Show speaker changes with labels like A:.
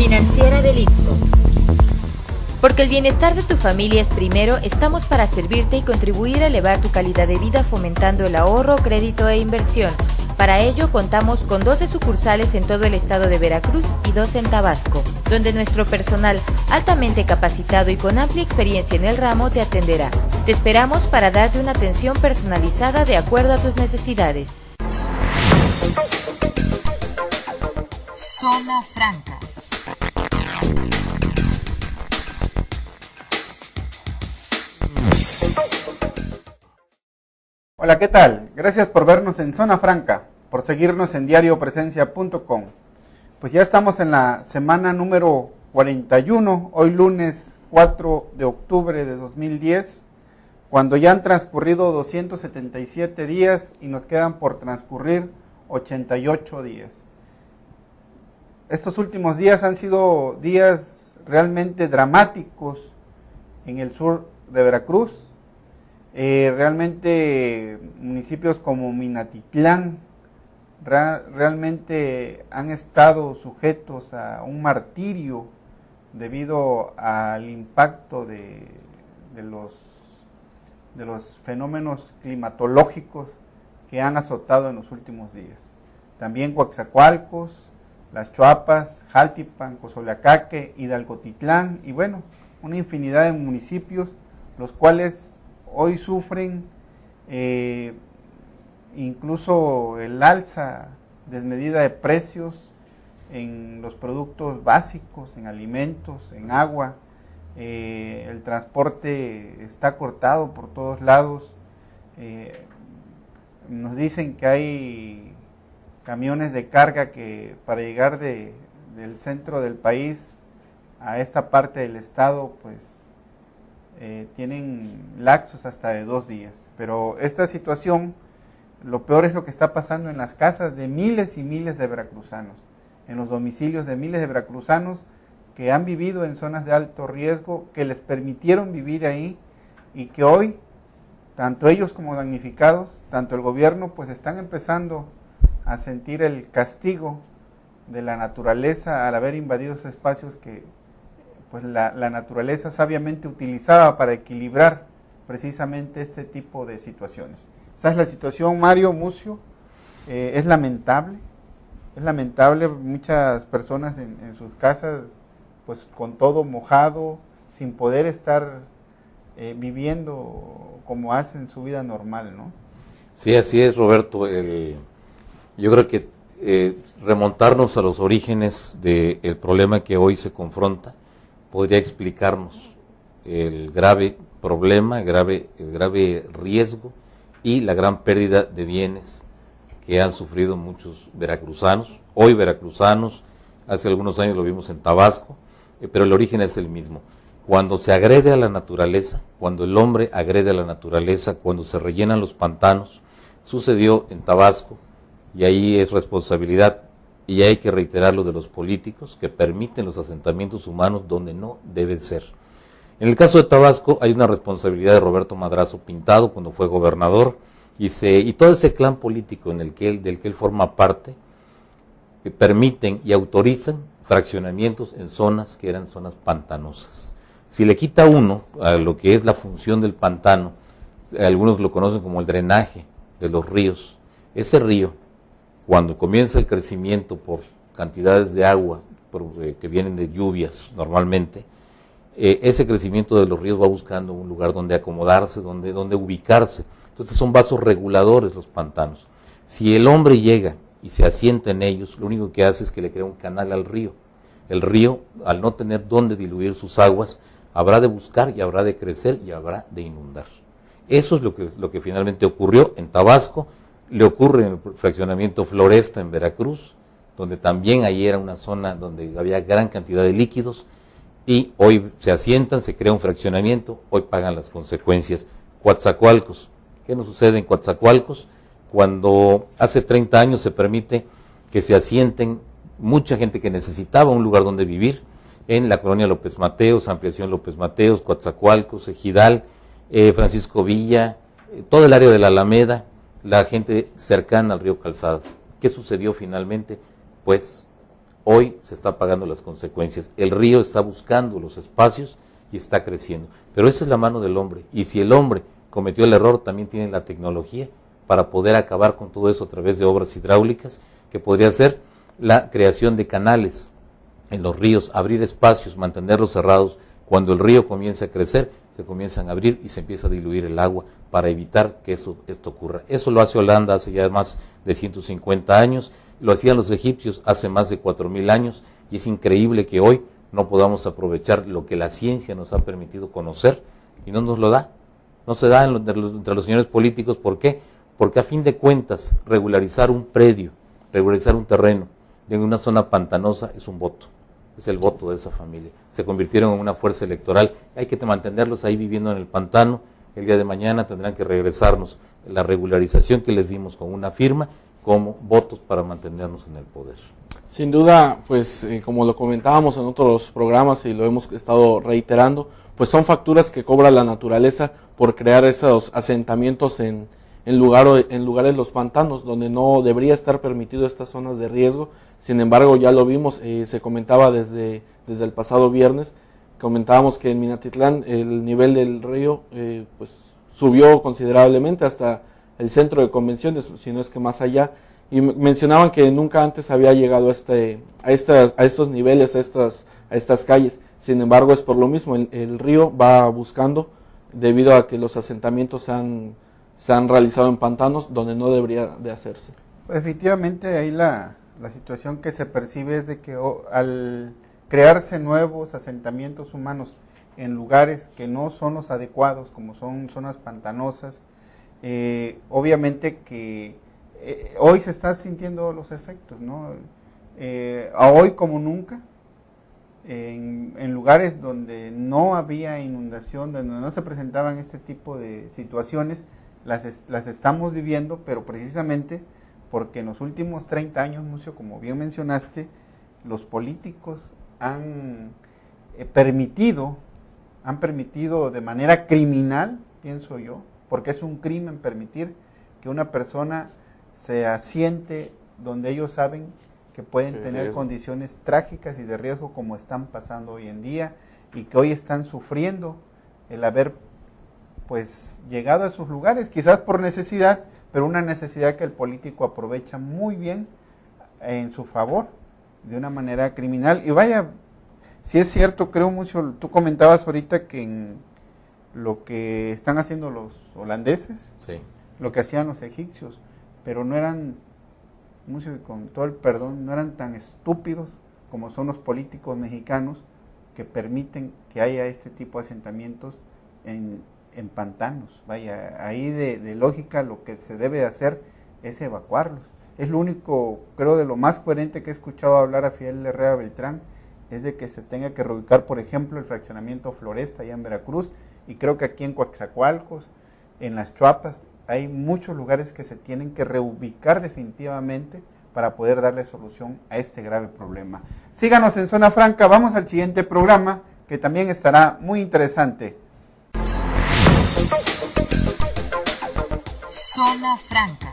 A: Financiera del Istmo. Porque el bienestar de tu familia es primero, estamos para servirte y contribuir a elevar tu calidad de vida fomentando el ahorro, crédito e inversión. Para ello contamos con 12 sucursales en todo el estado de Veracruz y 2 en Tabasco, donde nuestro personal altamente capacitado y con amplia experiencia en el ramo te atenderá. Te esperamos para darte una atención personalizada de acuerdo a tus necesidades. Zona Franca.
B: Hola, ¿qué tal? Gracias por vernos en Zona Franca, por seguirnos en diariopresencia.com. Pues ya estamos en la semana número 41, hoy lunes 4 de octubre de 2010, cuando ya han transcurrido 277 días y nos quedan por transcurrir 88 días. Estos últimos días han sido días realmente dramáticos en el sur de Veracruz. Realmente municipios como Minatitlán realmente han estado sujetos a un martirio debido al impacto de los fenómenos climatológicos que han azotado en los últimos días. También Coatzacoalcos, Las Chuapas, Jaltipan, Cozoleacaque, Hidalgotitlán y bueno, una infinidad de municipios los cuales hoy sufren incluso el alza desmedida de precios en los productos básicos, en alimentos, en agua. El transporte está cortado por todos lados. Nos dicen que hay camiones de carga que para llegar del centro del país a esta parte del estado, pues tienen lapsos hasta de 2 días. Pero esta situación, lo peor es lo que está pasando en las casas de miles y miles de veracruzanos, en los domicilios de miles de veracruzanos que han vivido en zonas de alto riesgo, que les permitieron vivir ahí y que hoy, tanto ellos como damnificados, tanto el gobierno, pues están empezando a sentir el castigo de la naturaleza al haber invadido esos espacios que pues la naturaleza sabiamente utilizaba para equilibrar precisamente este tipo de situaciones. Esa es la situación, Mario, Mucio. Es lamentable, muchas personas en sus casas pues con todo mojado, sin poder estar viviendo como hacen su vida normal, ¿no?
C: Sí, así es, Roberto. Yo creo que remontarnos a los orígenes del problema que hoy se confronta podría explicarnos el grave problema, el grave riesgo y la gran pérdida de bienes que han sufrido muchos veracruzanos, hoy veracruzanos, hace algunos años lo vimos en Tabasco, pero el origen es el mismo. Cuando se agrede a la naturaleza, cuando el hombre agrede a la naturaleza, cuando se rellenan los pantanos, sucedió en Tabasco, y ahí es responsabilidad, y hay que reiterarlo, de los políticos que permiten los asentamientos humanos donde no deben ser. En el caso de Tabasco hay una responsabilidad de Roberto Madrazo Pintado cuando fue gobernador, y todo ese clan político del que él forma parte, que permiten y autorizan fraccionamientos en zonas que eran zonas pantanosas. Si le quita uno a lo que es la función del pantano, algunos lo conocen como el drenaje de los ríos, ese río, cuando comienza el crecimiento por cantidades de agua que vienen de lluvias normalmente, ese crecimiento de los ríos va buscando un lugar donde acomodarse, donde ubicarse. Entonces son vasos reguladores los pantanos. Si el hombre llega y se asienta en ellos, lo único que hace es que le crea un canal al río. El río, al no tener dónde diluir sus aguas, habrá de buscar y habrá de crecer y habrá de inundar. Eso es lo que finalmente ocurrió en Tabasco, le ocurre en el fraccionamiento Floresta en Veracruz, donde también ahí era una zona donde había gran cantidad de líquidos, y hoy se asientan, se crea un fraccionamiento, hoy pagan las consecuencias. Coatzacoalcos, ¿qué nos sucede en Coatzacoalcos? Cuando hace 30 años se permite que se asienten mucha gente que necesitaba un lugar donde vivir, en la colonia López Mateos, Ampliación López Mateos, Coatzacoalcos, Ejidal, Francisco Villa, todo el área de la Alameda, la gente cercana al río Calzadas. ¿Qué sucedió finalmente? Pues hoy se está pagando las consecuencias. El río está buscando los espacios y está creciendo. Pero esa es la mano del hombre. Y si el hombre cometió el error, también tiene la tecnología para poder acabar con todo eso a través de obras hidráulicas, que podría ser la creación de canales en los ríos, abrir espacios, mantenerlos cerrados. Cuando el río comienza a crecer, se comienzan a abrir y se empieza a diluir el agua para evitar que esto ocurra. Eso lo hace Holanda hace ya más de 150 años, lo hacían los egipcios hace más de 4000 años, y es increíble que hoy no podamos aprovechar lo que la ciencia nos ha permitido conocer y no nos lo da. No se da entre los señores políticos. ¿Por qué? Porque a fin de cuentas, regularizar un predio, regularizar un terreno en una zona pantanosa es un voto. Es el voto de esa familia. Se convirtieron en una fuerza electoral. Hay que mantenerlos ahí viviendo en el pantano. El día de mañana tendrán que regresarnos la regularización que les dimos con una firma como votos para mantenernos en el poder.
D: Sin duda, pues como lo comentábamos en otros programas y lo hemos estado reiterando, pues son facturas que cobra la naturaleza por crear esos asentamientos en lugares los pantanos, donde no debería estar permitido estas zonas de riesgo. Sin embargo, ya lo vimos, se comentaba desde el pasado viernes, comentábamos que en Minatitlán el nivel del río pues subió considerablemente hasta el centro de convenciones, si no es que más allá, y mencionaban que nunca antes había llegado a estos niveles, a estas calles. Sin embargo, es por lo mismo, el río va buscando, debido a que los asentamientos se han realizado en pantanos donde no debería de hacerse.
B: Efectivamente, ahí la situación que se percibe es de que al crearse nuevos asentamientos humanos en lugares que no son los adecuados, como son zonas pantanosas, obviamente que hoy se están sintiendo los efectos, ¿no? Hoy como nunca, en lugares donde no había inundación, donde no se presentaban este tipo de situaciones, las estamos viviendo, pero precisamente porque en los últimos 30 años, Mucio, como bien mencionaste, los políticos han permitido de manera criminal, pienso yo, porque es un crimen permitir que una persona se asiente donde ellos saben que pueden tener condiciones trágicas y de riesgo, como están pasando hoy en día, y que hoy están sufriendo el haber pues llegado a esos lugares, quizás por necesidad, pero una necesidad que el político aprovecha muy bien en su favor, de una manera criminal. Y vaya, si es cierto, creo mucho, tú comentabas ahorita que en lo que están haciendo los holandeses,
C: sí,
B: lo que hacían los egipcios, pero no eran, mucho, con todo el perdón, no eran tan estúpidos como son los políticos mexicanos que permiten que haya este tipo de asentamientos en pantanos. Vaya, ahí de lógica lo que se debe hacer es evacuarlos. Es lo único, creo, de lo más coherente que he escuchado hablar a Fidel Herrera Beltrán, es de que se tenga que reubicar, por ejemplo, el fraccionamiento Floresta allá en Veracruz, y creo que aquí en Coatzacoalcos, en Las Chuapas, hay muchos lugares que se tienen que reubicar definitivamente para poder darle solución a este grave problema. Síganos en Zona Franca, vamos al siguiente programa, que también estará muy interesante.
A: Zona Franca.